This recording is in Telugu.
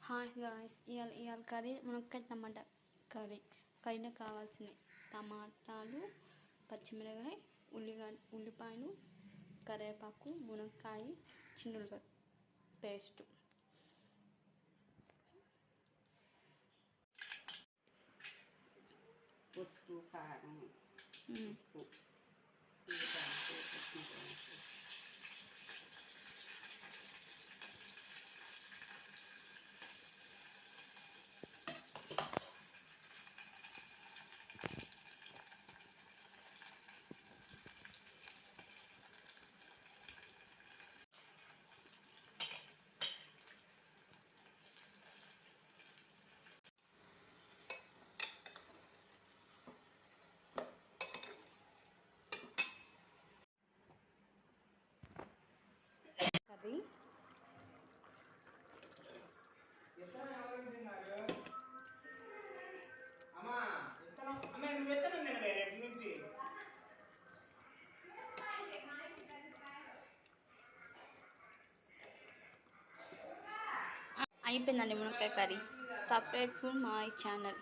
హాయ్ గాయ్స్, ఇవాళ కర్రీ మునక్కాయ టమాటా కర్రీలో కావాల్సినవి టమాటాలు, పచ్చిమిరపకాయ, ఉల్లిపాయలు, కరివేపాకు, మునక్కాయ, చిన్నులపాయ పేస్ట్. పసుపు, కారం, ఉప్పు, కర్రీ అయిపోయిందండి మునక్కాయ curry. Subscribe to my channel.